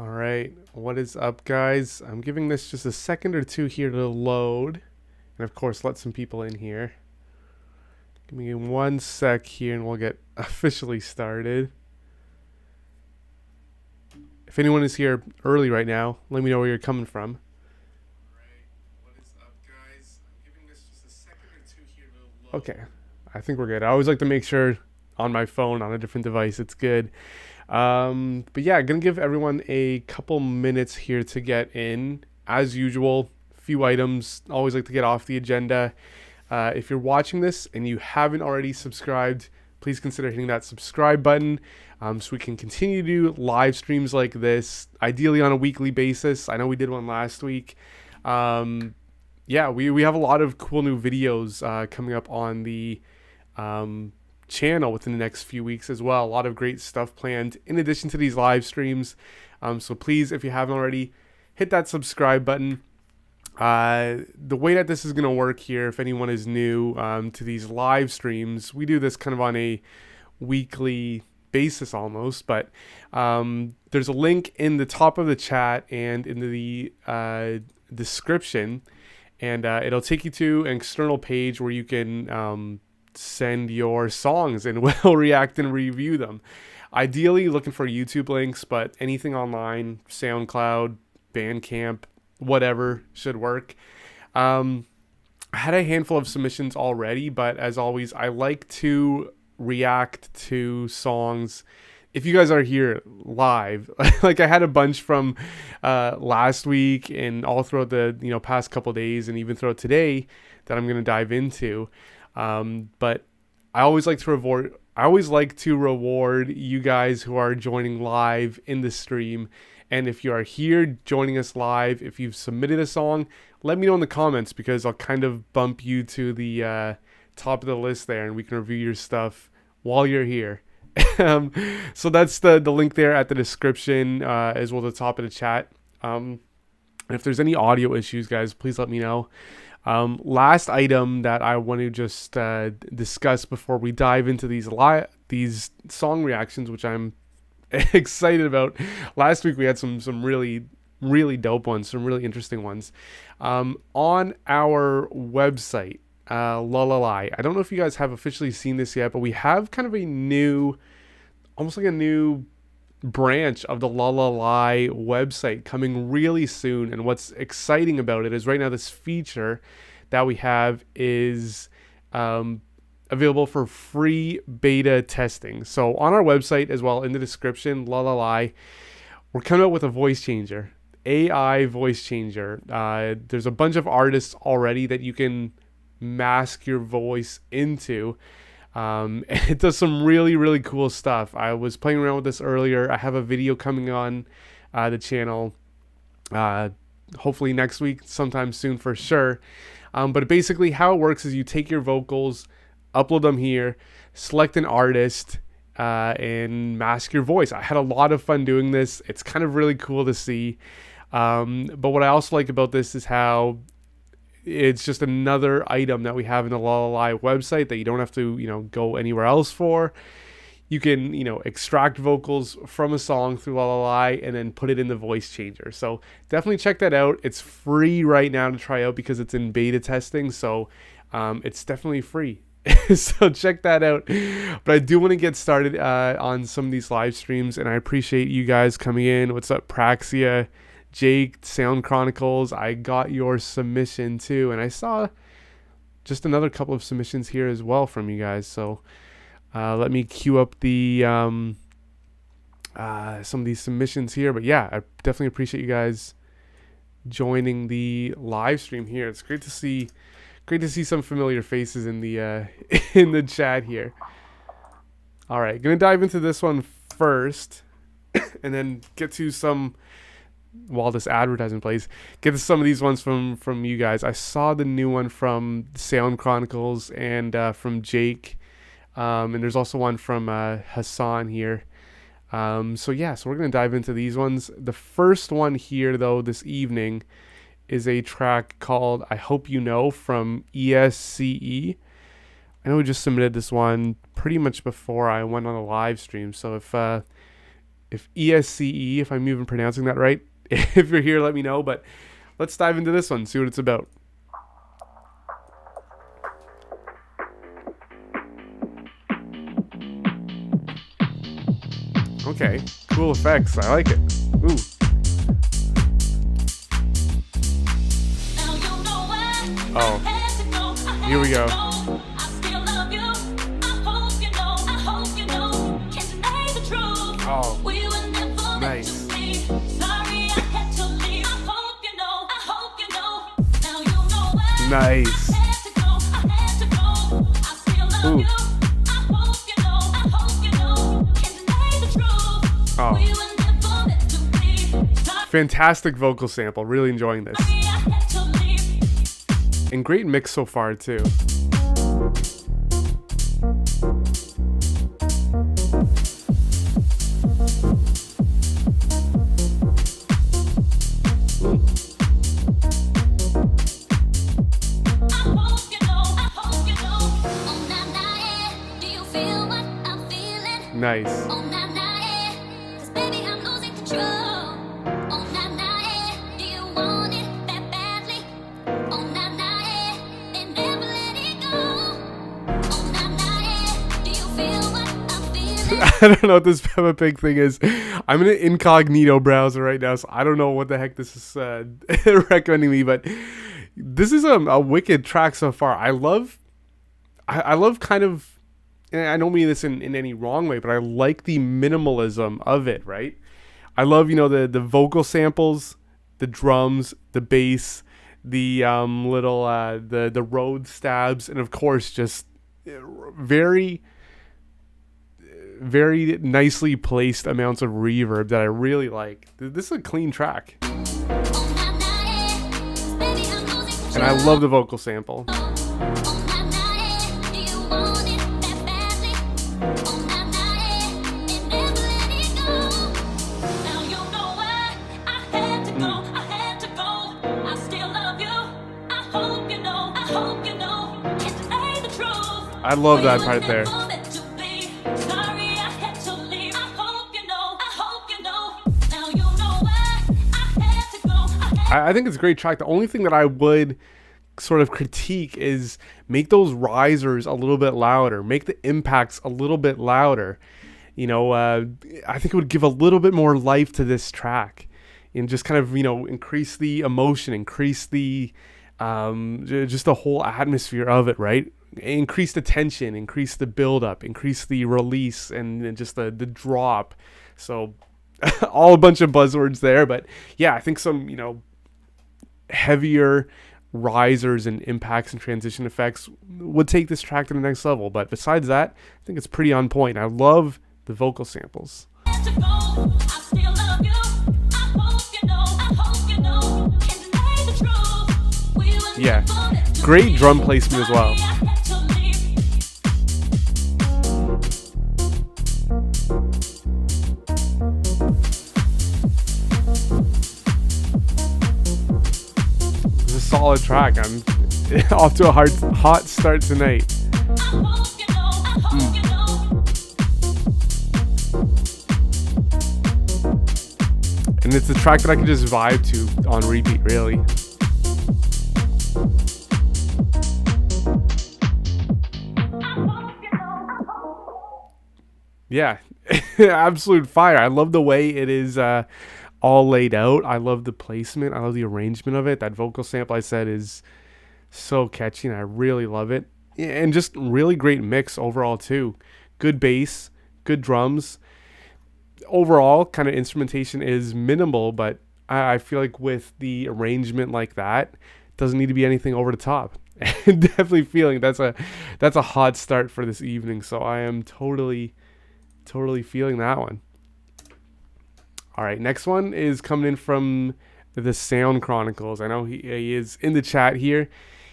All right, what is up, guys? I'm giving this just a second or two here to load, and of course, let some people in here. Give me 1 sec here, and we'll get officially started. If anyone is here early right now, let me know where you're coming from. All right, what is up, guys? I'm giving this just a second or two here to load. Okay, I think we're good. I always like to make sure on my phone, on a different device, it's good. But yeah, gonna give everyone a couple minutes here to get in. As usual, few items. Always like to get off the agenda. If you're watching this and you haven't already subscribed, please consider hitting that subscribe button so we can continue to do live streams like this, ideally on a weekly basis. I know we did one last week. Yeah, we have a lot of cool new videos coming up on the channel within the next few weeks as well. A lot of great stuff planned in addition to these live streams. So please, if you haven't already, hit that subscribe button. The way that this is going to work here, if anyone is new to these live streams, we do this kind of on a weekly basis almost, but there's a link in the top of the chat and in the description, and it'll take you to an external page where you can send your songs and we'll react and review them. Ideally looking for YouTube links, but anything online, SoundCloud, Bandcamp, whatever should work. I had a handful of submissions already, but as always, I like to react to songs if you guys are here live. Like I had a bunch from last week and all throughout the past couple days and even throughout today that I'm going to dive into. But I always like to reward you guys who are joining live in the stream. And if you are here joining us live, if you've submitted a song, let me know in the comments because I'll kind of bump you to the top of the list there and we can review your stuff while you're here. So that's the link there at the description as well as the top of the chat. And if there's any audio issues, guys, please let me know. Last item that I want to just discuss before we dive into these song reactions, which I'm excited about. Last week we had some really dope ones, some really interesting ones. On our website, Lullalie. I don't know if you guys have officially seen this yet, but we have kind of almost like a new branch of the Lullalie website coming really soon. And what's exciting about it is right now this feature that we have is available for free beta testing. So on our website as well, in the description, Lullalie, we're coming out with a voice changer, AI voice changer. There's a bunch of artists already that you can mask your voice into. It does some really cool stuff. I was playing around with this earlier. I have a video coming on the channel hopefully next week, sometime soon for sure. But basically how it works is you take your vocals, upload them here, select an artist, and mask your voice. I had a lot of fun doing this. It's kind of really cool to see. But what I also like about this is how it's just another item that we have in the Lullalie website that you don't have to, go anywhere else for. You can, extract vocals from a song through Lullalie and then put it in the voice changer. So definitely check that out. It's free right now to try out because it's in beta testing. So it's definitely free. So check that out. But I do want to get started on some of these live streams, and I appreciate you guys coming in. What's up, Praxia, Jake, Sound Chronicles? I got your submission too, and I saw just another couple of submissions here as well from you guys. So let me queue up the some of these submissions here. But yeah, I definitely appreciate you guys joining the live stream here. It's great to see some familiar faces in the in the chat here. All right, gonna dive into this one first, and then get to some while this advertisement plays. Get to some of these ones from you guys. I saw the new one from Sound Chronicles and from Jake, and there's also one from Hassan here. So we're gonna dive into these ones. The first one here, though, this evening is a track called I Hope You Know from ESCE. I know we just submitted this one pretty much before I went on a live stream, so if if ESCE, if I'm even pronouncing that right. If you're here, let me know. But let's dive into this one, see what it's about. Okay, cool effects. I like it. Ooh. Oh, here we go. Oh, nice. Nice. Ooh. Oh. Fantastic vocal sample. Really enjoying this. And great mix so far too. Nice. I don't know what this Peppa Pig thing is. I'm in an incognito browser right now, so I don't know what the heck this is recommending me, but this is a wicked track so far. I love kind of, and I don't mean this in any wrong way, but I like the minimalism of it, right? I love, the vocal samples, the drums, the bass, the little the Rhodes stabs, and of course just very nicely placed amounts of reverb that I really like. This is a clean track. And I love the vocal sample. I love that part there. I think it's a great track. The only thing that I would sort of critique is make those risers a little bit louder, make the impacts a little bit louder. I think it would give a little bit more life to this track and just kind of, increase the emotion, increase the, just the whole atmosphere of it, right? Increase the tension, increase the build-up, increase the release, and just the drop. So all a bunch of buzzwords there, but yeah, I think some, heavier risers and impacts and transition effects would take this track to the next level. But besides that, I think it's pretty on point. I love the vocal samples. Yeah, great drum placement as well. Solid track. I'm off to a hot start tonight. And it's a track that I can just vibe to on repeat, really. Yeah, absolute fire. I love the way it is all laid out. I love the placement. I love the arrangement of it. That vocal sample I said is so catchy, and I really love it. And just really great mix overall too. Good bass, good drums. Overall, kind of instrumentation is minimal, but I feel like with the arrangement like that, it doesn't need to be anything over the top. Definitely feeling that's a hot start for this evening. So I am totally feeling that one. All right, next one is coming in from the Sound Chronicles. I know he is in the chat here.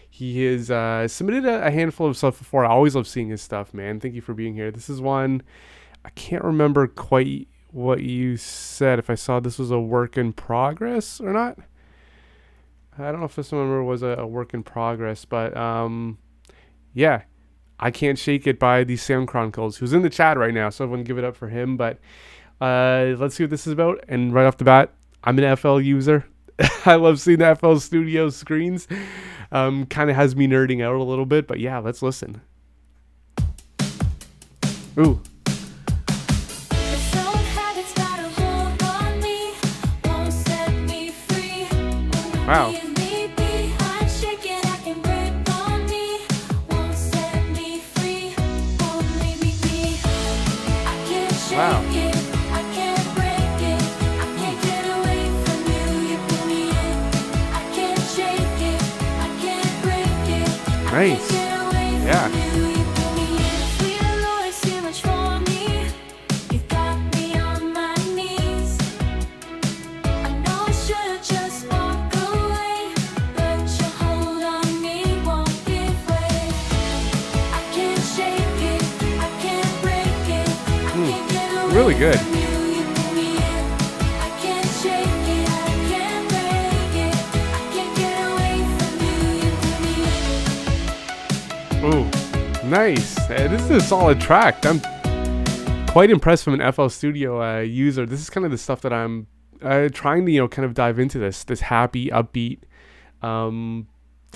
He has submitted a handful of stuff before. I always love seeing his stuff, man. Thank you for being here. This is one, I can't remember quite what you said, if I saw this was a work in progress or not. I don't know if this one was a work in progress, but yeah, I Can't Shake It by the Sound Chronicles, who's in the chat right now, so everyone give it up for him. But Let's see what this is about. And right off the bat, I'm an FL user. I love seeing the FL Studio screens. Kind of has me nerding out a little bit, but yeah, let's listen. Ooh. Wow. Wow. Nice. Yeah. Really good. Ooh, nice. This is a solid track. I'm quite impressed from an FL Studio user. This is kind of the stuff that I'm trying to, kind of dive into this happy, upbeat kind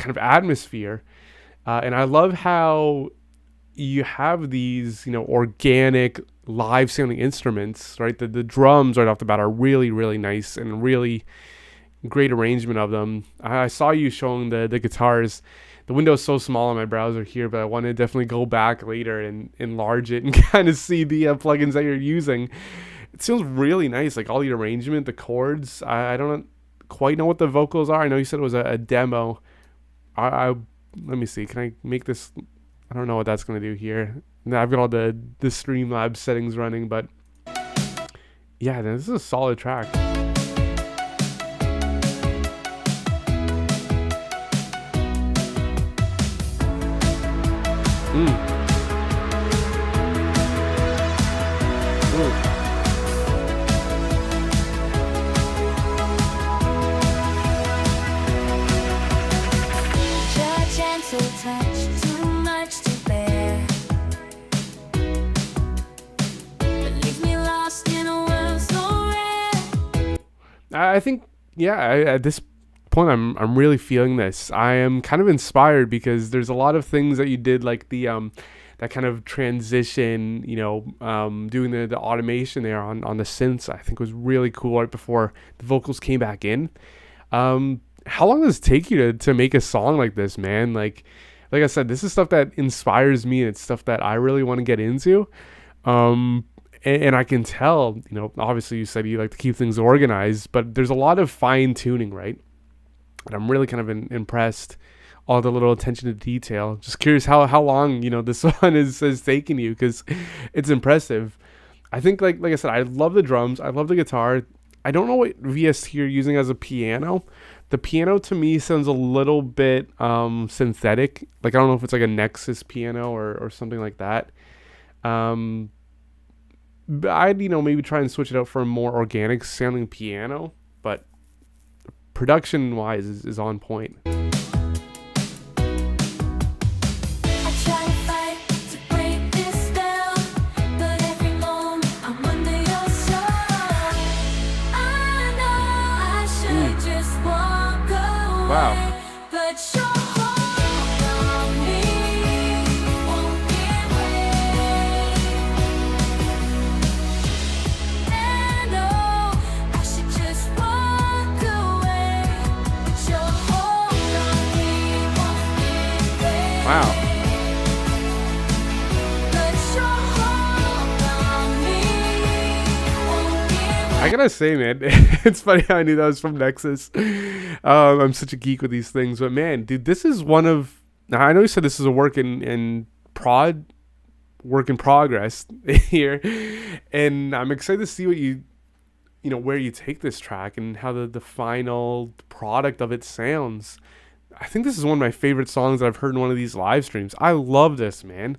of atmosphere. And I love how you have these, organic live sounding instruments, right? The drums right off the bat are really, really nice and really great arrangement of them. I saw you showing the guitars. The window is so small on my browser here, but I want to definitely go back later and enlarge it and kind of see the plugins that you're using. It sounds really nice, like all the arrangement, the chords. I don't quite know what the vocals are. I know you said it was a demo. Let me see. Can I make this? I don't know what that's going to do here. Now I've got all the Streamlabs settings running, but yeah, this is a solid track. I think, at this point, I'm really feeling this. I am kind of inspired because there's a lot of things that you did, like the that kind of transition, doing the automation there on the synths. I think was really cool right before the vocals came back in. How long does it take you to make a song like this, man? Like I said, this is stuff that inspires me, and it's stuff that I really want to get into. And I can tell, obviously you said you like to keep things organized, but there's a lot of fine tuning, right? And I'm really kind of impressed, all the little attention to detail. Just curious how long, this one is taking you, because it's impressive. I think, like I said, I love the drums. I love the guitar. I don't know what VST you're using as a piano. The piano to me sounds a little bit synthetic. Like, I don't know if it's like a Nexus piano or something like that. I'd maybe try and switch it out for a more organic sounding piano, but production wise is on point. Wow. Wow. I gotta say, man, it's funny how I knew that was from Nexus. I'm such a geek with these things, but man, dude, this is one of. Now, I know you said this is a work in progress here, and I'm excited to see what where you take this track and how the final product of it sounds. I think this is one of my favorite songs that I've heard in one of these live streams. I love this, man.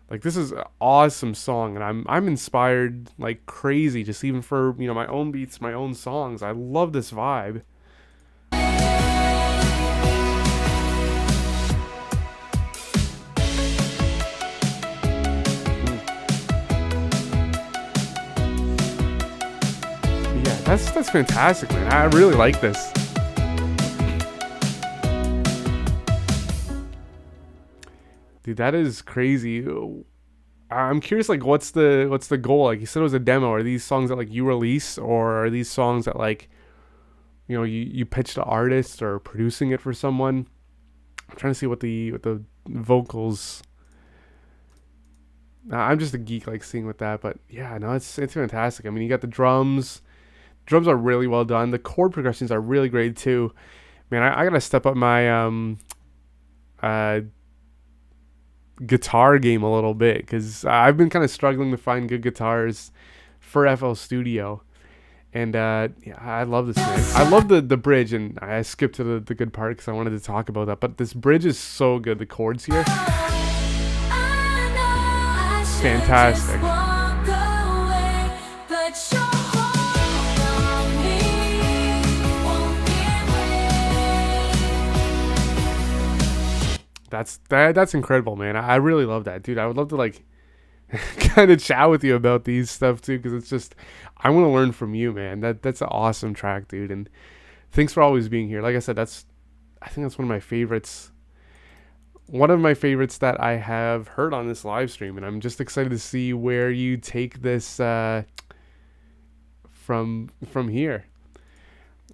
Like, this is an awesome song, and I'm inspired like crazy, just even for, my own beats, my own songs. I love this vibe. That's fantastic, man. I really like this. Dude, that is crazy. I'm curious, like, what's the goal? Like, you said it was a demo. Are these songs that like you release, or are these songs that like, you pitch to artists or producing it for someone? I'm trying to see what the vocals. I'm just a geek, like seeing with that, but yeah, no, it's fantastic. I mean, you got the drums. Drums are really well done. The chord progressions are really great too. Man, I gotta step up my uh guitar game a little bit, because I've been kind of struggling to find good guitars for FL Studio. And yeah, I love this, man. I love the bridge, and I skipped to the good part because I wanted to talk about that. But this bridge is so good. The chords here, fantastic. That's incredible, man. I really love that, dude. I would love to like kind of chat with you about these stuff too, because it's just, I want to learn from you, man. That's an awesome track, dude. And thanks for always being here. Like I said, I think that's one of my favorites. One of my favorites that I have heard on this live stream, and I'm just excited to see where you take this from here.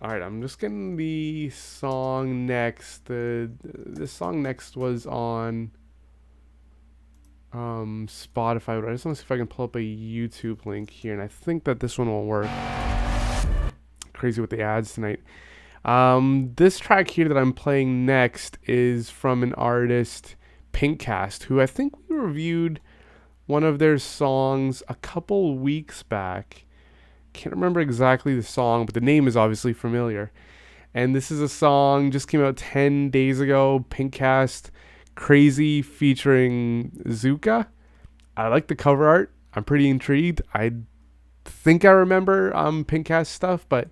All right, I'm just getting the song next. The song next was on Spotify, but I just want to see if I can pull up a YouTube link here, and I think that this one will work. Crazy with the ads tonight. This track here that I'm playing next is from an artist, Pinkcast, who I think we reviewed one of their songs a couple weeks back. Can't remember exactly the song, but the name is obviously familiar. And this is a song just came out 10 days ago, Pinkcast, Crazy, featuring Zuka. I like the cover art. I'm pretty intrigued. I think I remember Pinkcast stuff, but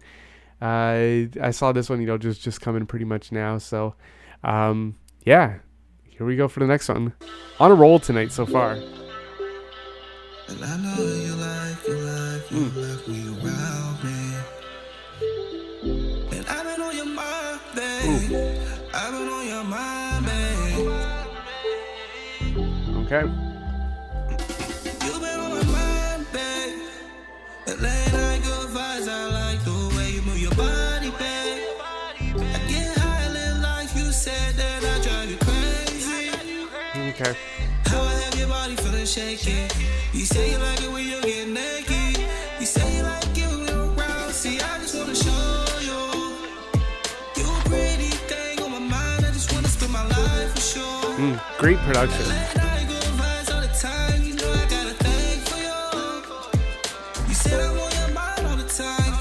I saw this one, just coming pretty much now. So yeah, here we go for the next one. On a roll tonight so far. And I know you like we around me. And I've been on your mind, babe. I've been on your mind, babe. Okay. You've been on my mind, babe. And late night good vibes, I like the way you move your body, babe. I get high, live life, you said that I drive you crazy. Okay. How I have your body feeling shaky. You say you like it when you get naked. You say you like it when you're around. See, I just wanna show you. You're a pretty thing on my mind. I just wanna spend my life for sure. Great production. You said I'm on your mind all the time.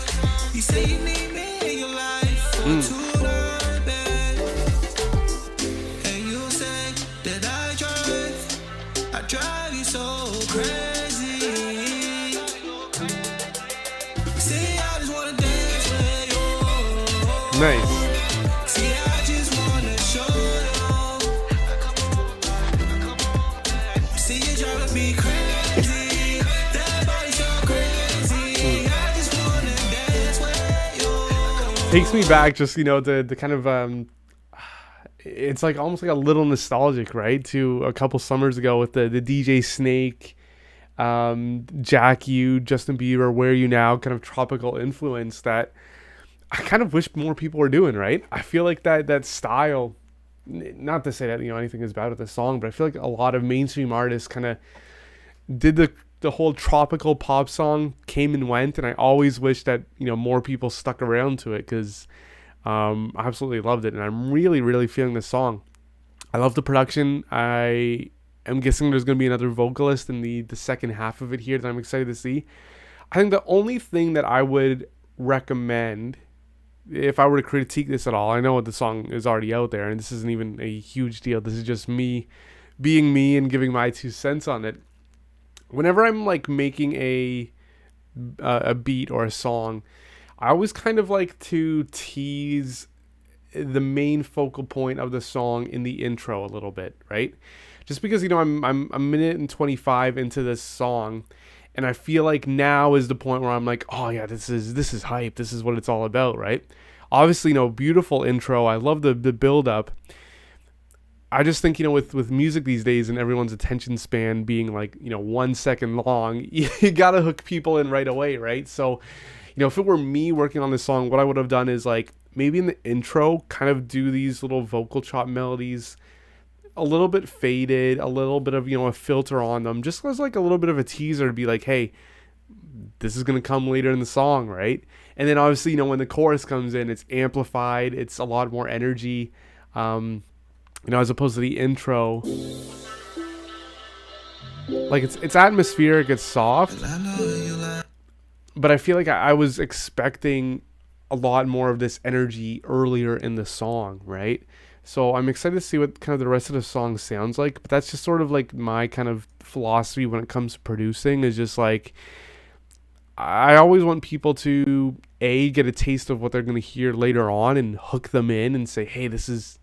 You say you need me in your life for tonight, babe. And you say that I drive you so crazy. See, I just wanna dance with you. Nice. See, I just wanna show you. See, you driving me crazy. That body's so crazy. I just wanna dance with you. Takes me back, just the kind of it's like almost like a little nostalgic, right, to a couple summers ago with the DJ Snake, Jack U, Justin Bieber, Where You Now kind of tropical influence that I kind of wish more people were doing, right? I feel like that style, not to say that anything is bad with the song, but I feel like a lot of mainstream artists kind of did the whole tropical pop song, came and went, and I always wish that more people stuck around to it, because I absolutely loved it, and I'm really, really feeling this song. I love the production. I am guessing there's going to be another vocalist in the second half of it here that I'm excited to see. I think the only thing that I would recommend, if I were to critique this at all, I know the song is already out there, and this isn't even a huge deal. This is just me being me and giving my 2 cents on it. Whenever I'm like making a beat or a song, I always kind of like to tease the main focal point of the song in the intro a little bit, right? Just because I'm a minute and 25 into this song, And I feel like now is the point where I'm like, oh yeah, this is hype. This is what it's all about, right? Obviously, beautiful intro. I love the build up. I just think, with music these days and everyone's attention span being like, 1 second long, you gotta hook people in right away, right? So, if it were me working on this song, what I would have done is like maybe in the intro, kind of do these little vocal chop melodies, a little bit faded, a little bit of, a filter on them, just as like a little bit of a teaser to be like, hey, this is gonna come later in the song, right? And then obviously, when the chorus comes in, it's amplified, it's a lot more energy. As opposed to the intro, like it's atmospheric, it's soft, but I feel like I was expecting a lot more of this energy earlier in the song, right? So I'm excited to see what kind of the rest of the song sounds like, but that's just sort of like my kind of philosophy when it comes to producing, is just like, I always want people to get a taste of what they're going to hear later on and hook them in and say, hey, this is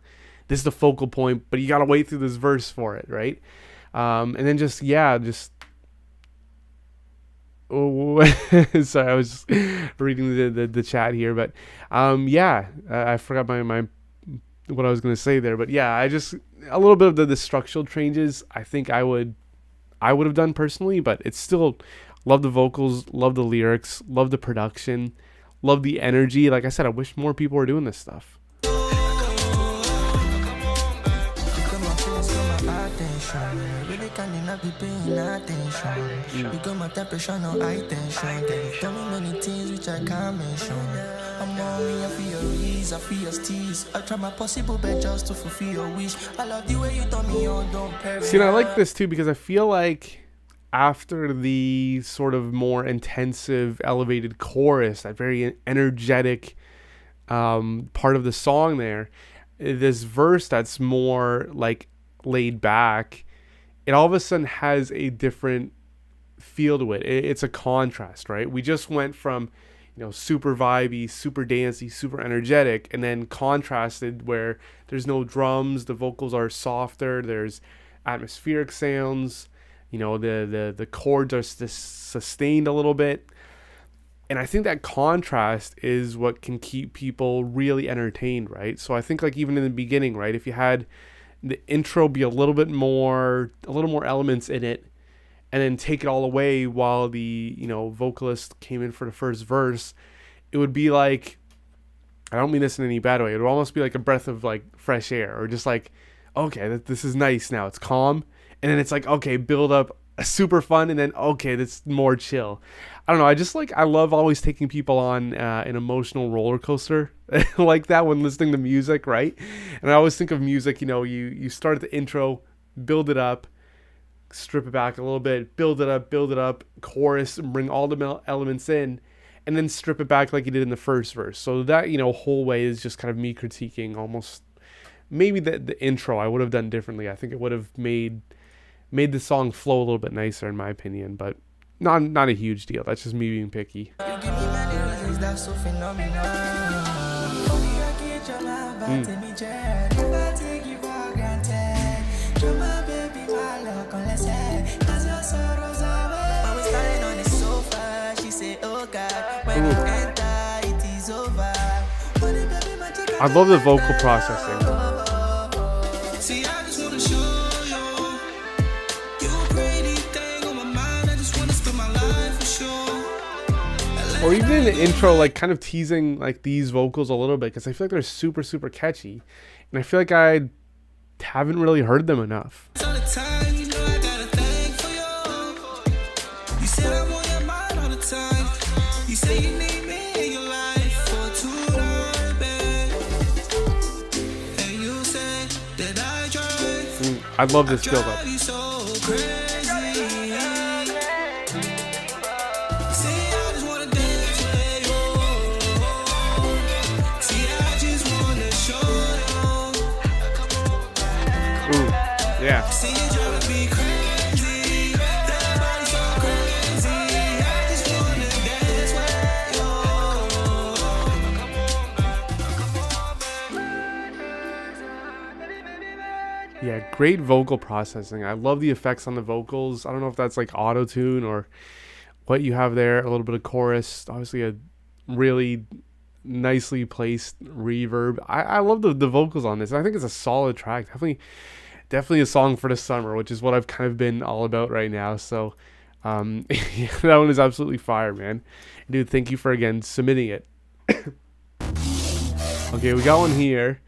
the focal point, but you got to wait through this verse for it, right? And then oh, sorry, I was reading the chat here, but I forgot my what I was going to say there, but yeah, a little bit of the structural changes I think I would have done personally, but it's still, love the vocals, love the lyrics, love the production, love the energy. Like I said, I wish more people were doing this stuff. Really can not be paying attention. You got my temperature, no high tension. Tell me many things which I can't mention. I'm all here for your reasons, I feel your steez. I try my possible best just to fulfill your wish. I love the way you tell me on, don't care. See, and I like this too because I feel like after the sort of more intensive, elevated chorus, that very energetic part of the song there, this verse that's more like laid back, it all of a sudden has a different feel to it. It's a contrast, right? We just went from, super vibey, super dancey, super energetic, and then contrasted where there's no drums, the vocals are softer, there's atmospheric sounds, the chords are sustained a little bit. And I think that contrast is what can keep people really entertained, right? So I think like even in the beginning, right, if you had the intro be a little more elements in it, and then take it all away while the vocalist came in for the first verse, it would be like, I don't mean this in any bad way, it would almost be like a breath of like fresh air, or just like, okay, this is nice now, it's calm, and then it's like, okay, build up super fun, and then okay, that's more chill. I don't know, I love always taking people on an emotional roller coaster like that when listening to music, right? And I always think of music, you start at the intro, build it up, strip it back a little bit, build it up, chorus, and bring all the elements in, and then strip it back like you did in the first verse. So that, whole way is just kind of me critiquing almost maybe the intro I would have done differently. I think it would have made the song flow a little bit nicer in my opinion, but not a huge deal. That's just me being picky. I love the vocal processing. Or even in the intro, like kind of teasing like these vocals a little bit, because I feel like they're super, super catchy, and I feel like I haven't really heard them enough. I love this build up. Yeah. Great vocal processing. I love the effects on the vocals. I don't know if that's like auto-tune or what you have there, a little bit of chorus, obviously a really nicely placed reverb. I love the vocals on this. I think it's a solid track. Definitely a song for the summer, which is what I've kind of been all about right now. So yeah, that one is absolutely fire, man. Dude, thank you for again submitting it. Okay, we got one here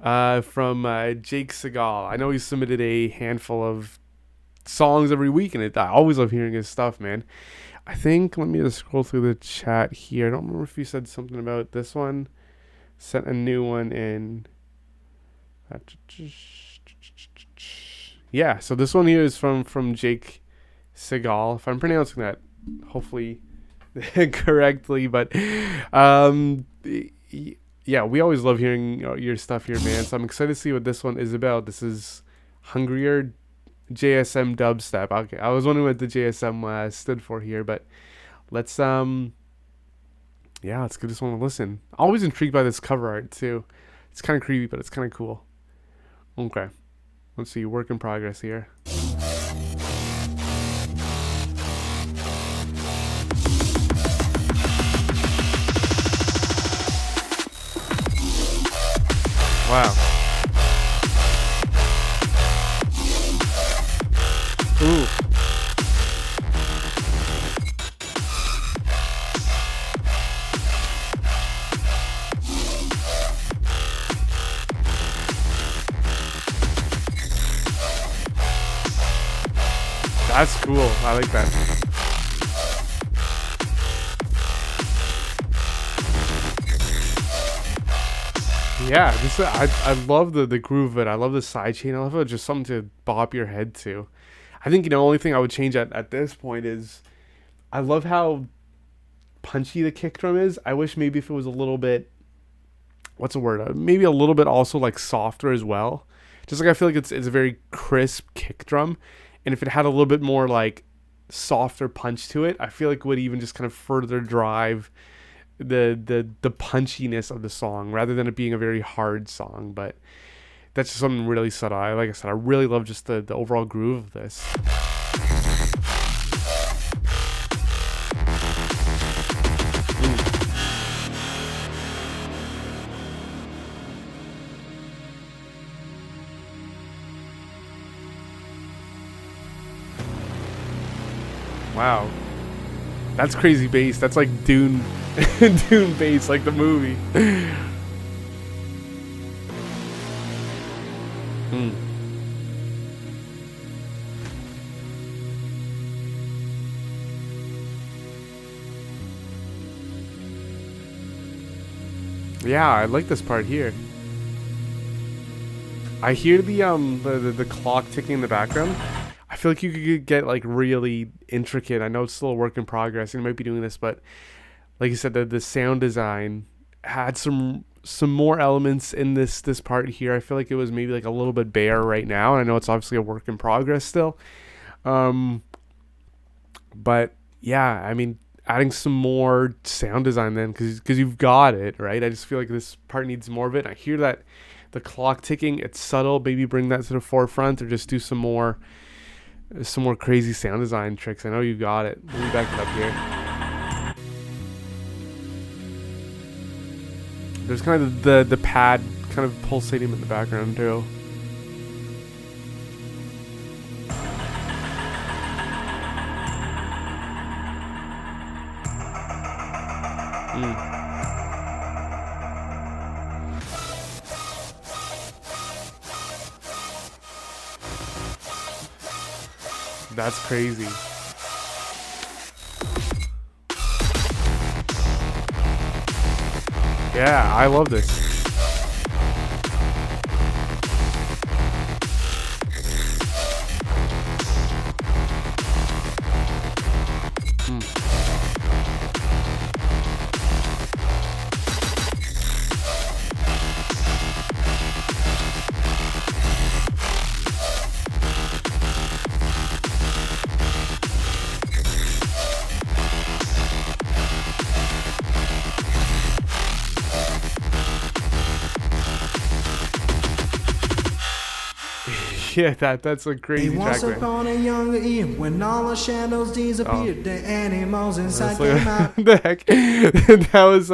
from Jake Segal. I know he submitted a handful of songs every week, and I always love hearing his stuff, man. I think, let me just scroll through the chat here. I don't remember if you said something about this one. Sent a new one in. Yeah, so this one here is from Jake Segal. If I'm pronouncing that, hopefully correctly, but yeah, we always love hearing your stuff here, man. So I'm excited to see what this one is about. This is Hungrier JSM Dubstep. Okay, I was wondering what the JSM stood for here, but let's yeah, let's give this one a listen. Always intrigued by this cover art too. It's kind of creepy, but it's kind of cool. Okay, let's see. Work in progress here. Wow. Ooh. That's cool. I like that. Yeah, this I love the groove of it. I love the sidechain. I love it. Just something to bop your head to. I think, only thing I would change at this point is I love how punchy the kick drum is. I wish maybe if it was a little bit, what's the word? Maybe a little bit also like softer as well. Just like I feel like it's a very crisp kick drum, and if it had a little bit more like softer punch to it, I feel like it would even just kind of further drive the punchiness of the song rather than it being a very hard song. But that's just something really subtle. Like I said, I really love just the overall groove of this. Wow. That's crazy bass. That's like Dune Dune bass, like the movie. Yeah, I like this part here. I hear the clock ticking in the background. I feel like you could get like really intricate. I know it's still a work in progress. You might be doing this, but like you said, the sound design had some more elements in this part here. I feel like it was maybe like a little bit bare right now, and I know it's obviously a work in progress still. But yeah, I mean, adding some more sound design then, because you've got it right. I just feel like this part needs more of it. I hear that the clock ticking. It's subtle. Maybe bring that to the forefront, or just do some more crazy sound design tricks. I know you got it. Let me back it up here. There's kind of the pad kind of pulsating in the background too. That's crazy. Yeah, I love this. Yeah, that's a crazy track, man. Upon a younger Ian, when all the shadows disappeared, the animals inside Like, came out. the heck? That was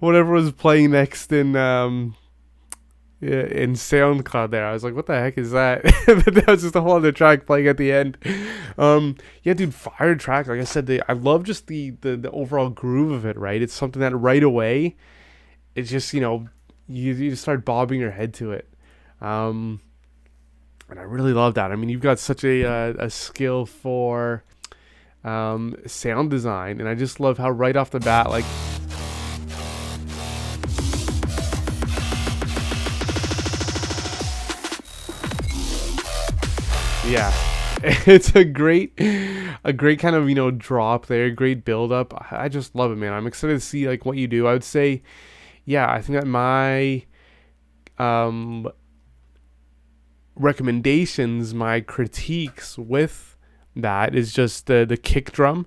whatever was playing next in yeah, in SoundCloud there. I was like, what the heck is that? But that was just a whole other track playing at the end. Yeah, dude, fire track. Like I said, I love just the overall groove of it, right? It's something that right away, it's just, you just start bobbing your head to it. And I really love that. I mean, you've got such a skill for sound design, and I just love how right off the bat, like, yeah, it's a great kind of drop there, great build up. I just love it, man. I'm excited to see like what you do. I would say, yeah, I think that my recommendations, my critiques with that is just the kick drum,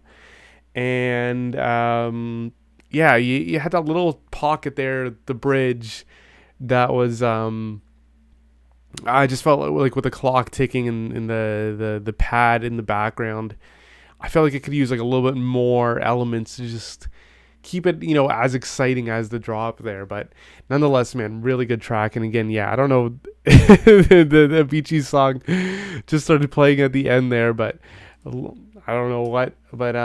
and yeah, you had that little pocket there, the bridge, that was I just felt like with the clock ticking in the pad in the background, I felt like it could use like a little bit more elements to just keep it, as exciting as the drop there. But nonetheless, man, really good track. And again, yeah, I don't know, the Avicii song just started playing at the end there, but I don't know what. But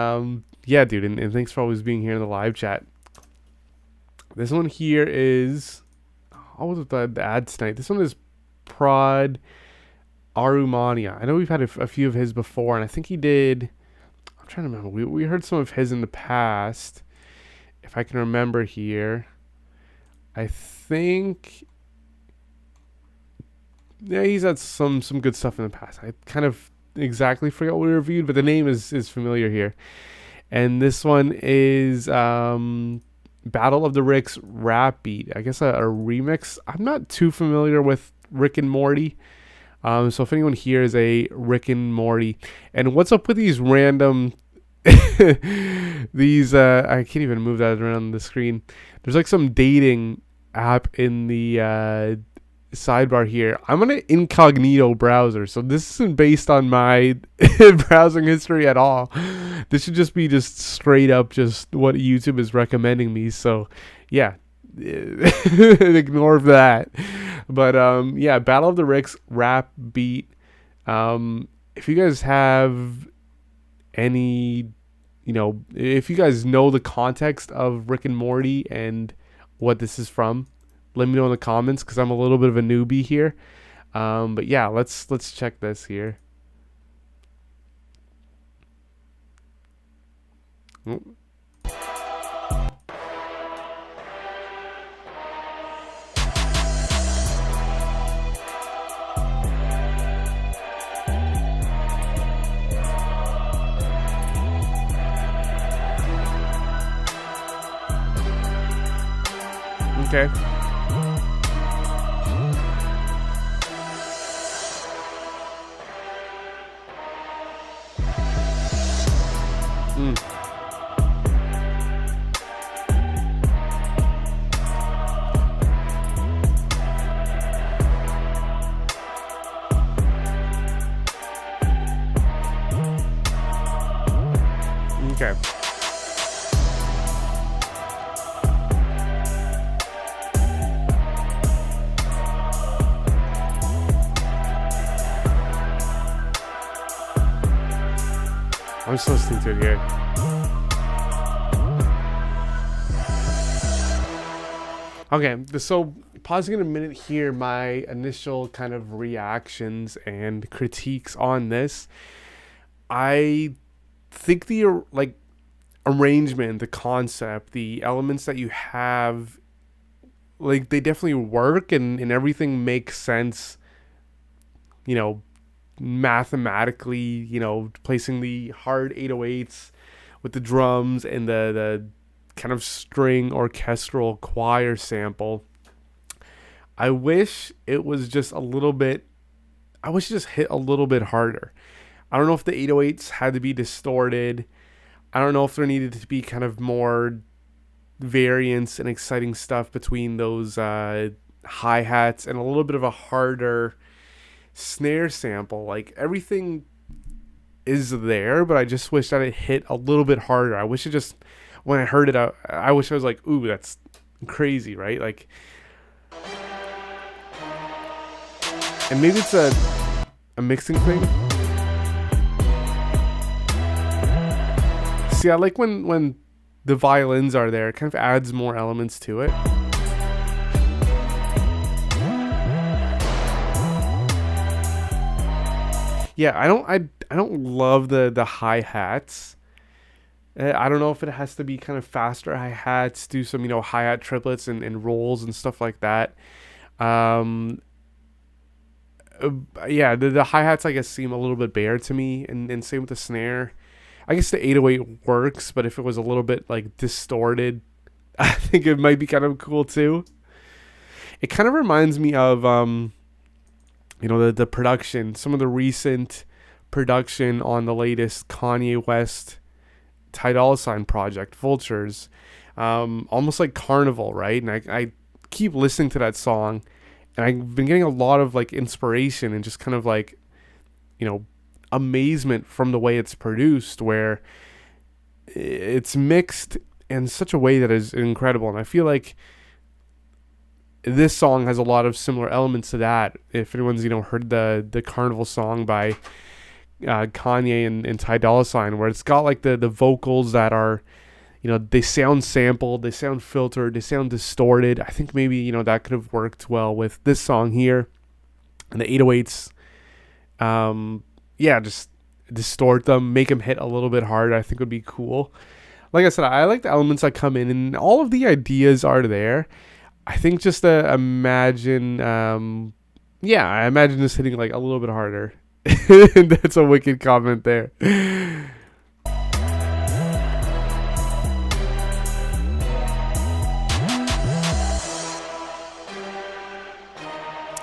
yeah, dude, and thanks for always being here in the live chat. This one here is, what was the ad tonight? This one is Prod Arumania. I know we've had a few of his before, and I think he did, I'm trying to remember, we heard some of his in the past, if I can remember here. I think, yeah, he's had some good stuff in the past. I kind of exactly forgot what we reviewed, but the name is familiar here. And this one is Battle of the Ricks rap beat. I guess a remix. I'm not too familiar with Rick and Morty. So if anyone here is a Rick and Morty, and what's up with these random these I can't even move that around the screen. There's like some dating app in the sidebar here. I'm on an incognito browser, so this isn't based on my browsing history at all. This should just be just straight up just what YouTube is recommending me. So yeah, ignore that. But yeah, Battle of the Ricks rap beat. If you guys have any, if you guys know the context of Rick and Morty and what this is from, let me know in the comments, because I'm a little bit of a newbie here. But yeah, let's check this here. Oh. Okay. Okay. I'm just listening to it here. Okay, so pausing in a minute here, my initial kind of reactions and critiques on this. I think the arrangement, the concept, the elements that you have, like, they definitely work, and everything makes sense, mathematically, placing the hard 808s with the drums and the kind of string orchestral choir sample. I wish it was just a little bit, I wish it just hit a little bit harder. I don't know if the 808s had to be distorted. I don't know if there needed to be kind of more variance and exciting stuff between those hi-hats and a little bit of a harder snare sample, like everything is there, but I just wish that it hit a little bit harder. I wish it just, when I heard it, I wish I was like, ooh, that's crazy, right? Like, and maybe it's a mixing thing. See, I like when the violins are there. It kind of adds more elements to it. Yeah, I don't love the hi-hats. I don't know if it has to be kind of faster hi-hats, do some, hi-hat triplets and rolls and stuff like that. Yeah, the hi-hats, I guess, seem a little bit bare to me, and same with the snare. I guess the 808 works, but if it was a little bit, like, distorted, I think it might be kind of cool, too. It kind of reminds me of, the production, some of the recent production on the latest Kanye West Ty Dolla $ign project, Vultures, almost like Carnival, right? And I keep listening to that song, and I've been getting a lot of like inspiration and just kind of like, amazement from the way it's produced, where it's mixed in such a way that is incredible. And I feel like this song has a lot of similar elements to that. If anyone's heard the Carnival song by Kanye and Ty Dolla $ign, where it's got like the vocals that are, they sound sampled, they sound filtered, they sound distorted. I think maybe that could have worked well with this song here, and the 808s. Just distort them, make them hit a little bit harder. I think would be cool. Like I said, I like the elements that come in, and all of the ideas are there. I think just to imagine, I imagine this hitting like a little bit harder. That's a wicked comment there.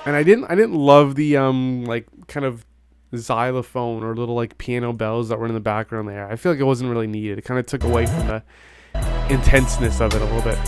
And I didn't love the like kind of xylophone or little like piano bells that were in the background there. I feel like it wasn't really needed. It kind of took away from the intenseness of it a little bit.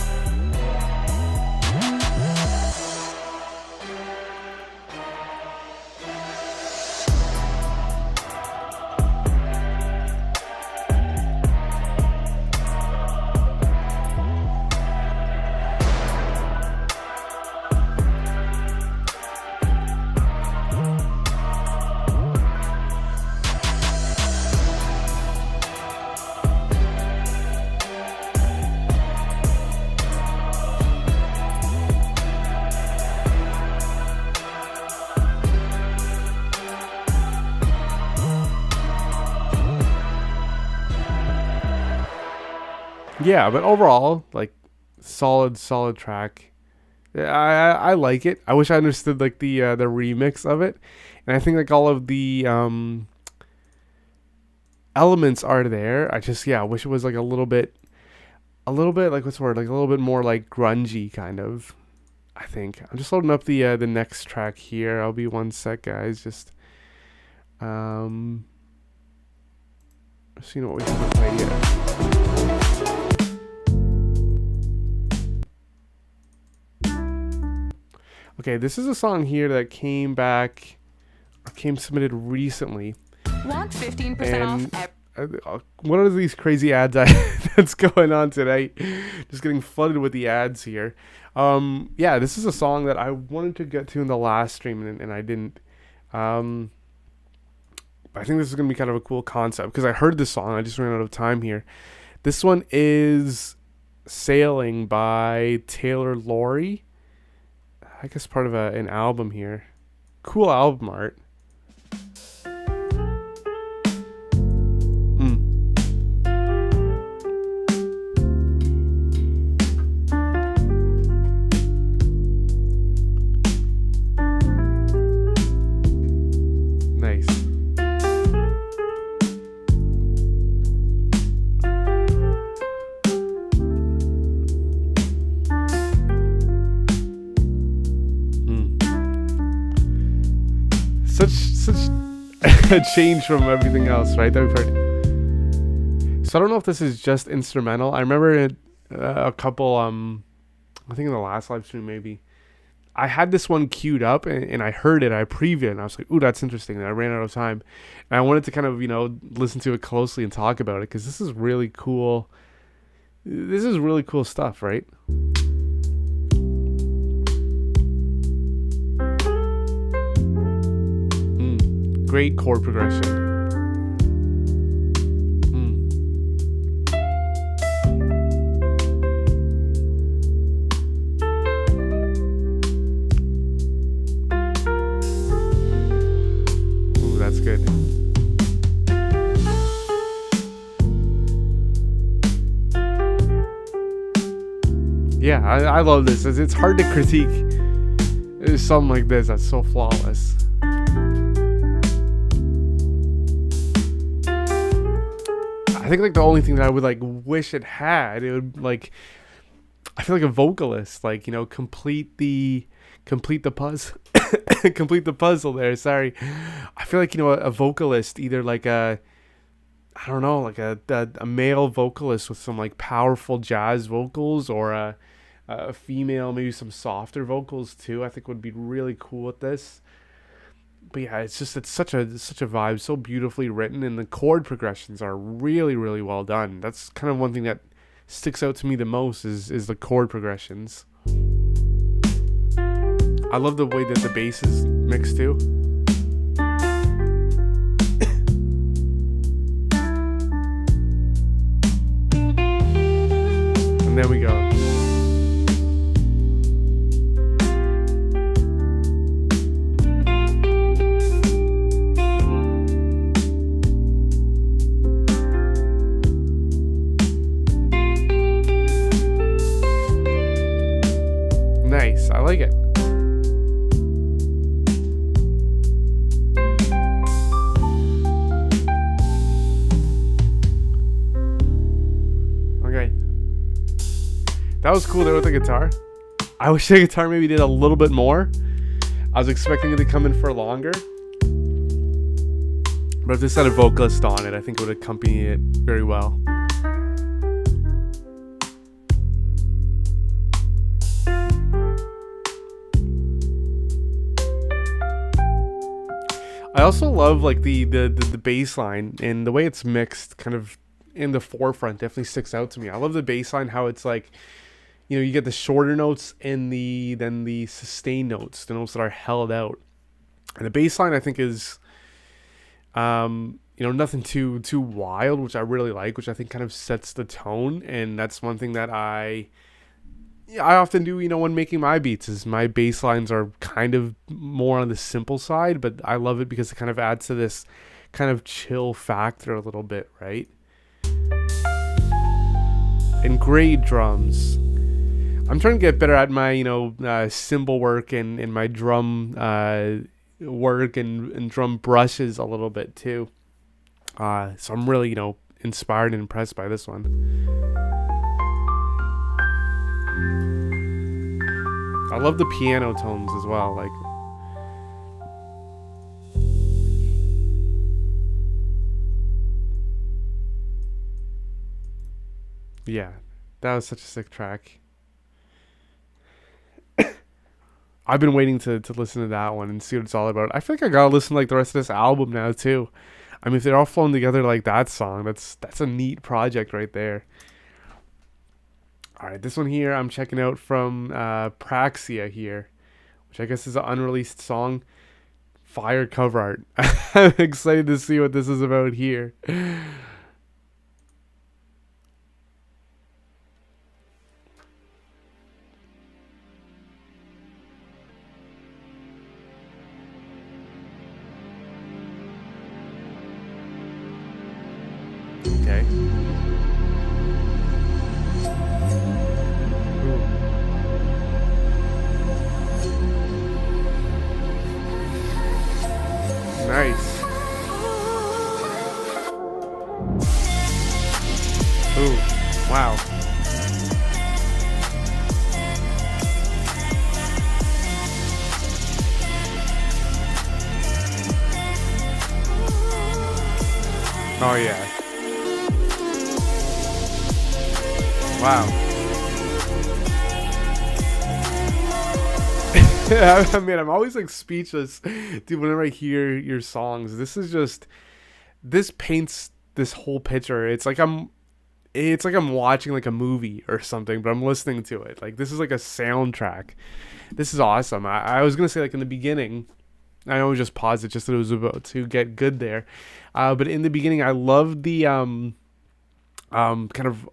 Yeah, but overall, like, solid track. I like it. I wish I understood like the remix of it, and I think like all of the elements are there. I wish it was like a little bit like, what's the word, like a little bit more like grungy kind of. I think I'm just loading up the next track here. I'll be one sec, guys. Just seeing what we can play here. Okay, this is a song here that came submitted recently. Want 15% off? What are these crazy ads that's going on today? Just getting flooded with the ads here. This is a song that I wanted to get to in the last stream, and I didn't. I think this is going to be kind of a cool concept, because I heard this song. I just ran out of time here. This one is Sailing by Taylor Lowry. I guess part of an album here. Cool album art. Nice. Such a change from everything else, right, that we've heard. So I don't know if this is just instrumental. I remember a couple, I think in the last live stream maybe, I had this one queued up and I heard it, I previewed it, and I was like, ooh, that's interesting. And I ran out of time. And I wanted to kind of, listen to it closely and talk about it because this is really cool. This is really cool stuff, right? Great chord progression. That's good. Yeah, I love this. It's hard to critique something like this that's so flawless. I think like the only thing that I would like wish it had, it would like, I feel like a vocalist, like, complete the puzzle. Complete the puzzle there. Sorry. I feel like, a vocalist, either like a male vocalist with some like powerful jazz vocals, or a female, maybe some softer vocals too, I think would be really cool with this. But yeah, it's such a vibe, so beautifully written, and the chord progressions are really, really well done. That's kind of one thing that sticks out to me the most is the chord progressions. I love the way that the bass is mixed too. And there we go. Nice, I like it. Okay. That was cool there with the guitar. I wish the guitar maybe did a little bit more. I was expecting it to come in for longer. But if this had a vocalist on it, I think it would accompany it very well. I also love like the bass line, and the way it's mixed kind of in the forefront definitely sticks out to me. I love the bass line, how it's like, you get the shorter notes and then the sustained notes, the notes that are held out. And the bass line I think is nothing too wild, which I really like, which I think kind of sets the tone. And that's one thing that I often do, when making my beats, is my bass lines are kind of more on the simple side, but I love it because it kind of adds to this kind of chill factor a little bit, right? And great drums. I'm trying to get better at my, cymbal work and my drum work and drum brushes a little bit too. So I'm really, inspired and impressed by this one. I love the piano tones as well, like. Yeah, that was such a sick track. I've been waiting to listen to that one and see what it's all about. I feel like I gotta listen to like the rest of this album now too. I mean, if they're all flowing together like that song, that's a neat project right there. All right, this one here I'm checking out from Praxia here, which I guess is an unreleased song. Fire cover art. I'm excited to see what this is about here. Okay. Nice. Ooh, wow. Oh yeah. Wow. I mean, I'm always like speechless, dude, whenever I hear your songs. This paints this whole picture. It's like I'm watching like a movie or something, but I'm listening to it. Like this is like a soundtrack. This is awesome. I was gonna say like in the beginning, I know we just paused it just that it was about to get good there, but in the beginning, I loved the kind of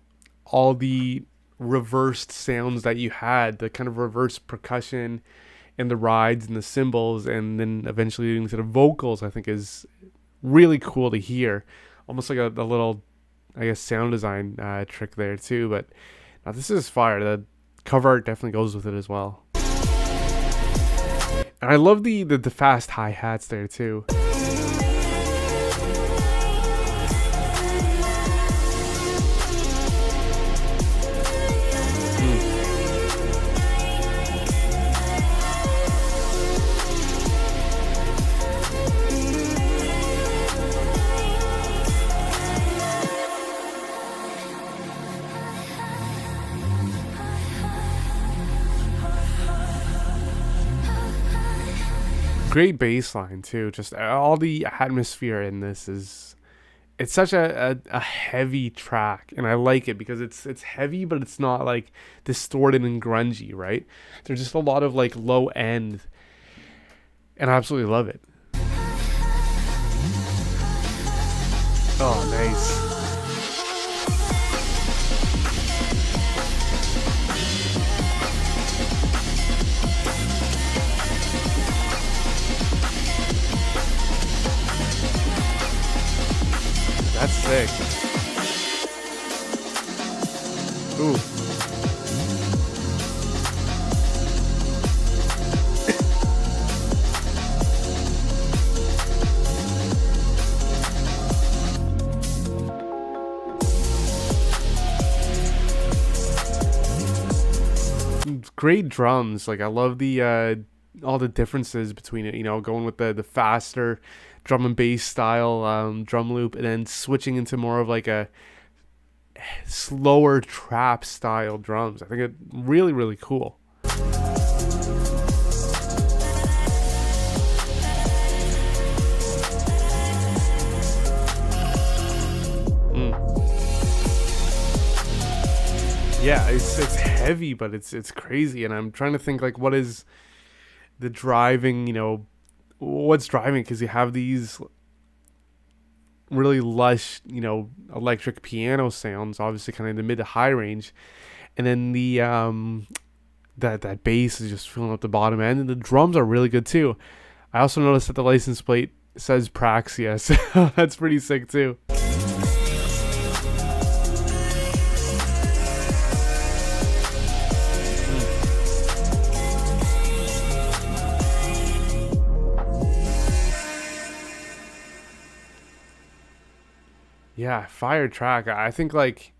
all the reversed sounds that you had, the kind of reverse percussion and the rides and the cymbals, and then eventually leading to the vocals. I think is really cool to hear, almost like a little, I guess, sound design trick there too. But now this is fire. The cover art definitely goes with it as well. And I love the fast hi-hats there too. Great bass line too. Just all the atmosphere in this is, it's such a heavy track, and I like it because it's heavy, but it's not like distorted and grungy, right? There's just a lot of like low end, and I absolutely love it. Oh, nice. That's sick. Ooh. Great drums. Like I love the all the differences between it, you know, going with the faster drum and bass style drum loop, and then switching into more of like a slower trap style drums. I think it really, really cool. Yeah, it's heavy, but it's crazy, and I'm trying to think like what is the driving, you know, what's driving, because you have these really lush, you know, electric piano sounds, obviously kind of in the mid to high range, and then the that bass is just filling up the bottom end, and the drums are really good too. I also noticed that the license plate says Praxia, so that's pretty sick too. Yeah, fire track. I think like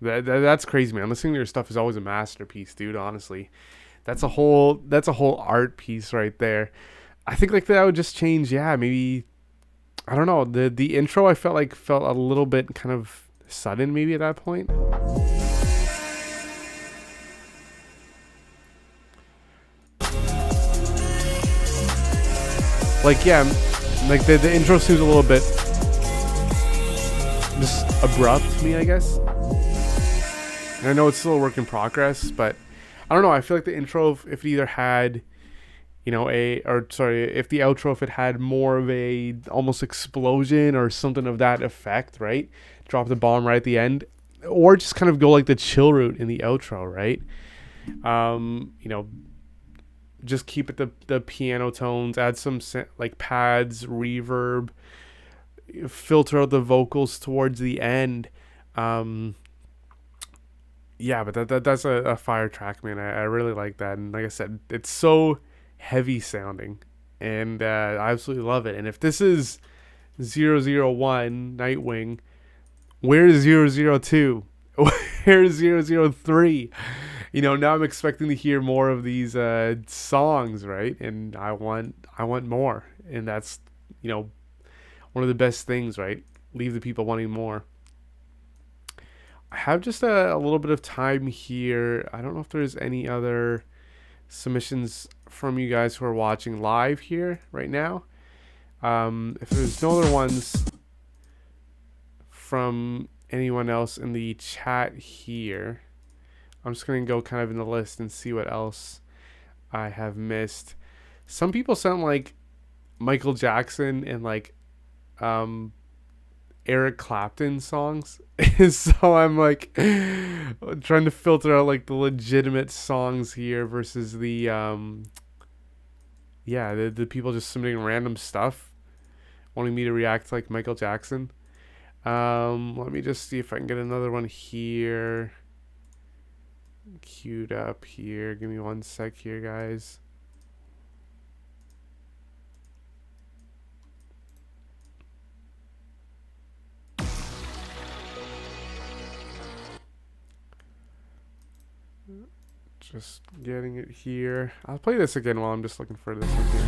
that's crazy, man. Listening to your stuff is always a masterpiece, dude. Honestly, that's a whole art piece right there. I think like that would just change. Yeah, maybe I don't know. The intro I felt a little bit kind of sudden maybe at that point. Like yeah, like the intro seems a little bit just abrupt to me, I guess. And I know it's still a work in progress, but I don't know. I feel like the intro, if it either had, you know, if the outro, if it had more of a almost explosion or something of that effect, right? Drop the bomb right at the end, or just kind of go like the chill route in the outro, right? You know, just keep it the piano tones, add some like pads, reverb, filter out the vocals towards the end. Yeah, but that's a fire track, man. I really like that, and like I said, it's so heavy sounding, and I absolutely love it. And if this is 001 Nightwing, where's 002? Where's 003? You know, now I'm expecting to hear more of these songs, right? And I want more, and that's, you know, one of the best things, right? Leave the people wanting more. I have just a little bit of time here. I don't know if there's any other submissions from you guys who are watching live here right now. If there's no other ones from anyone else in the chat here, I'm just going to go kind of in the list and see what else I have missed. Some people sound like Michael Jackson and like Eric Clapton songs. So I'm like trying to filter out like the legitimate songs here versus the the people just submitting random stuff wanting me to react like Michael Jackson. Let me just see if I can get another one here queued up here. Give me one sec here, guys. Just getting it here. I'll play this again while I'm just looking for this one here.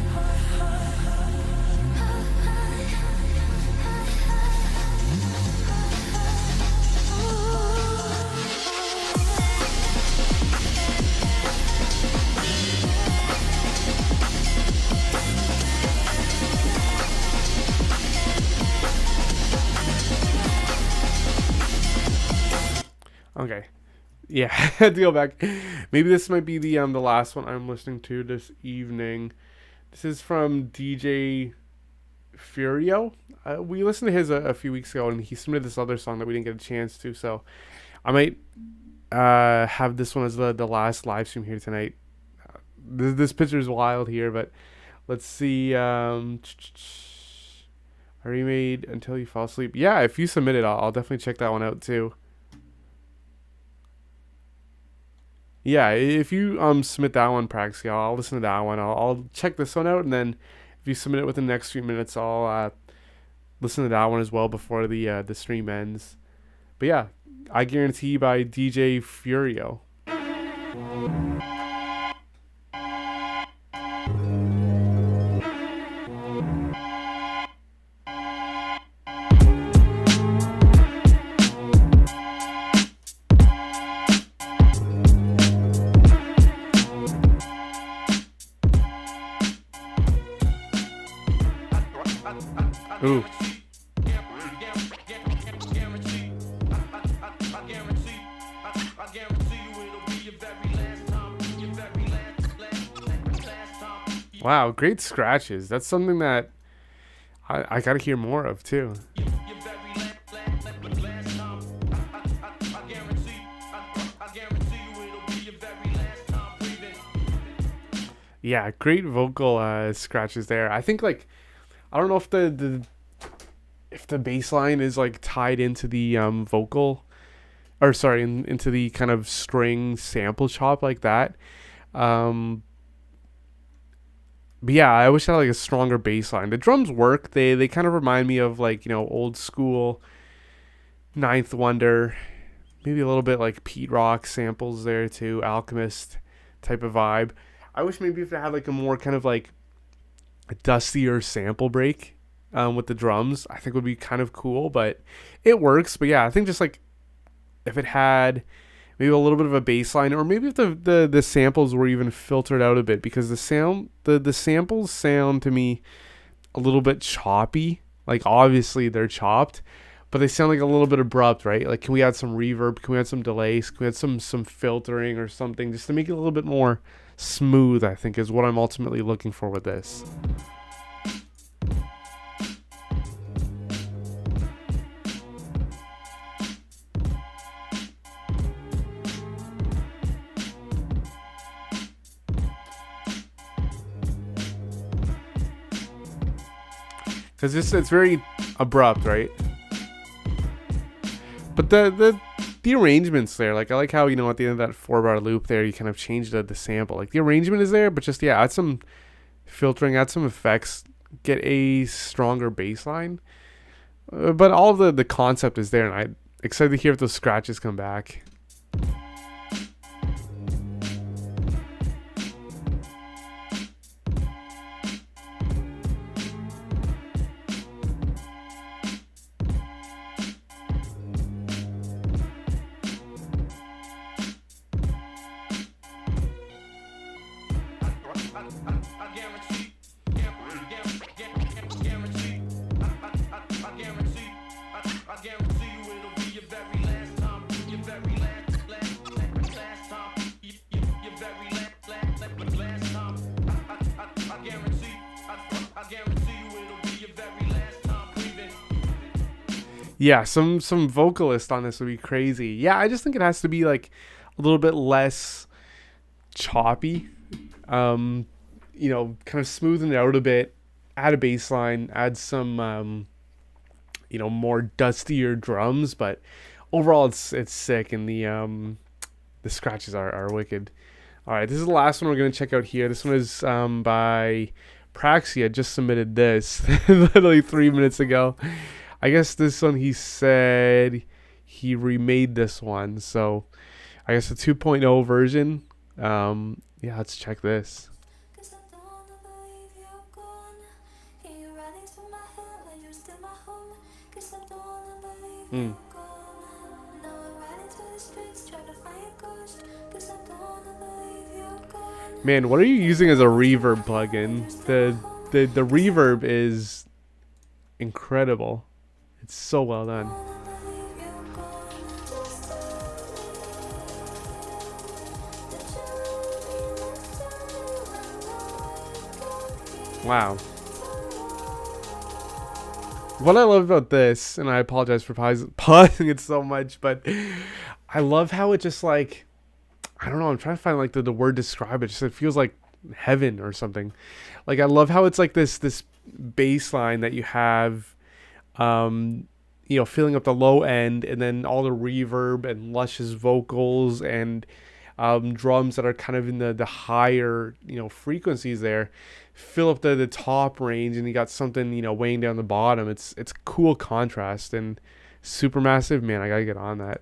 Okay. Yeah, I had to go back. Maybe this might be the last one I'm listening to this evening. This is from DJ Furio. We listened to his a few weeks ago, and he submitted this other song that we didn't get a chance to. So I might have this one as the last live stream here tonight. This picture is wild here, but let's see. Are you made until you fall asleep? Yeah, if you submit it, I'll definitely check that one out too. Yeah, if you submit that one, Praxi, I'll listen to that one. I'll check this one out, and then if you submit it within the next few minutes, I'll listen to that one as well before the stream ends. But yeah, I Guarantee by DJ Furio. Ooh. Wow, great scratches. That's something that I gotta hear more of too. Yeah, great vocal scratches there. I think like I don't know if the bass line is like tied into the vocal, or sorry, into the kind of string sample chop like that. But yeah, I wish I had like a stronger bass line. The drums work. They kind of remind me of like, you know, old school Ninth Wonder, maybe a little bit like Pete Rock samples there too, Alchemist type of vibe. I wish maybe if it had like a more kind of like a dustier sample break with the drums, I think would be kind of cool, but it works. But yeah, I think just like if it had maybe a little bit of a bass line, or maybe if the samples were even filtered out a bit, because the samples sound to me a little bit choppy. Like obviously they're chopped, but they sound like a little bit abrupt, right? Like can we add some reverb? Can we add some delays? Can we add some filtering or something just to make it a little bit more smooth, I think is what I'm ultimately looking for with this. Because it's very abrupt, right? But the arrangements there, like I like how, you know, at the end of that 4-bar loop there, you kind of change the sample. Like the arrangement is there, but just yeah, add some filtering, add some effects, get a stronger bass line. But all of the concept is there, and I'm excited to hear if those scratches come back. Yeah, some vocalist on this would be crazy. Yeah, I just think it has to be like a little bit less choppy. Um, kind of smoothen it out a bit. Add a bass line. Add some more dustier drums. But overall, it's sick, and the scratches are wicked. All right, this is the last one we're gonna check out here. This one is by Praxia. Just submitted this literally 3 minutes ago. I guess this one he said he remade this one, so I guess a 2.0 version. Yeah, let's check this. Mm. Man, what are you using as a reverb plugin? The reverb is incredible. It's so well done. Wow. What I love about this, and I apologize for pausing it so much, but I love how it just like, I don't know, I'm trying to find like the word to describe it. Just it feels like heaven or something. Like I love how it's like this bass line that you have, filling up the low end, and then all the reverb and luscious vocals and drums that are kind of in the higher frequencies there fill up the top range, and you got something weighing down the bottom. It's cool contrast and Supermassive, man. I gotta get on that.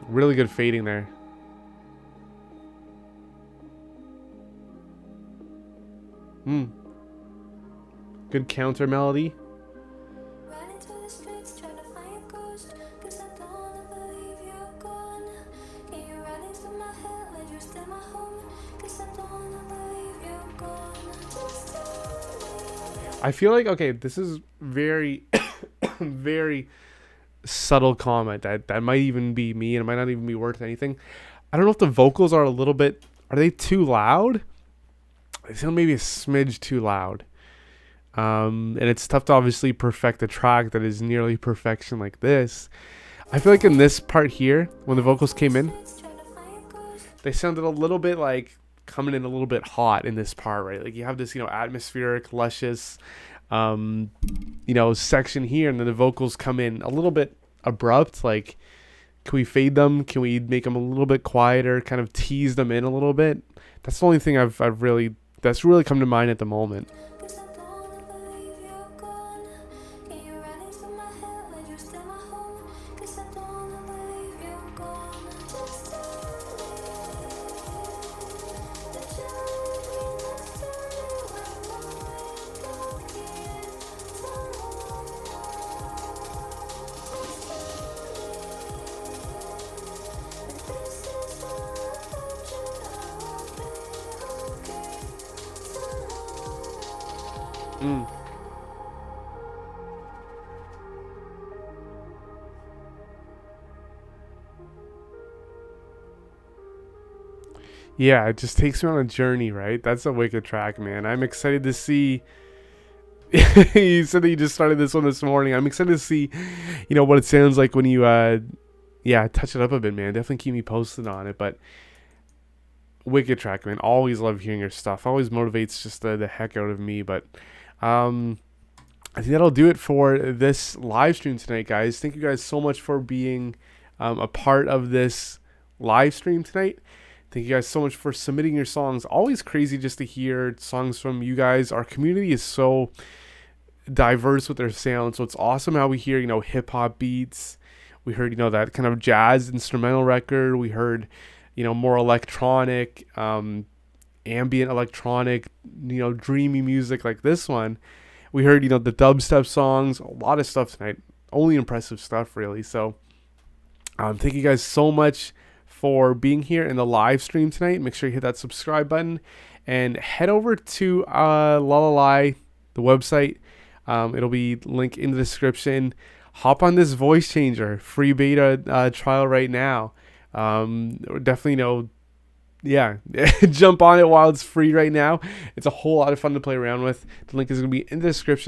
Really good fading there. Good counter melody. I feel like, okay, this is very, very subtle comment that might even be me, and it might not even be worth anything. I don't know if the vocals are are they too loud? They sound maybe a smidge too loud. And it's tough to obviously perfect a track that is nearly perfection like this. I feel like in this part here, when the vocals came in, they sounded a little bit like coming in a little bit hot in this part, right? Like you have this, atmospheric, luscious, section here, and then the vocals come in a little bit abrupt. Like, can we fade them? Can we make them a little bit quieter? Kind of tease them in a little bit. That's the only thing that's really come to mind at the moment. Yeah, it just takes me on a journey, right? That's a wicked track, man. I'm excited to see. You said that you just started this one this morning. I'm excited to see, what it sounds like when you, touch it up a bit, man. Definitely keep me posted on it. But wicked track, man. Always love hearing your stuff. Always motivates just the heck out of me. But I think that'll do it for this live stream tonight, guys. Thank you guys so much for being a part of this live stream tonight. Thank you guys so much for submitting your songs. Always crazy just to hear songs from you guys. Our community is so diverse with their sound, so it's awesome how we hear, hip hop beats. We heard, that kind of jazz instrumental record. We heard, more electronic, ambient electronic, dreamy music like this one. We heard, the dubstep songs, a lot of stuff tonight. Only impressive stuff, really. So, thank you guys so much for being here in the live stream tonight. Make sure you hit that subscribe button and head over to Lalali, the website. It'll be linked in the description. hop on this voice changer free beta trial right now. Definitely yeah, jump on it while it's free right now. It's a whole lot of fun to play around with. The link is going to be in the description.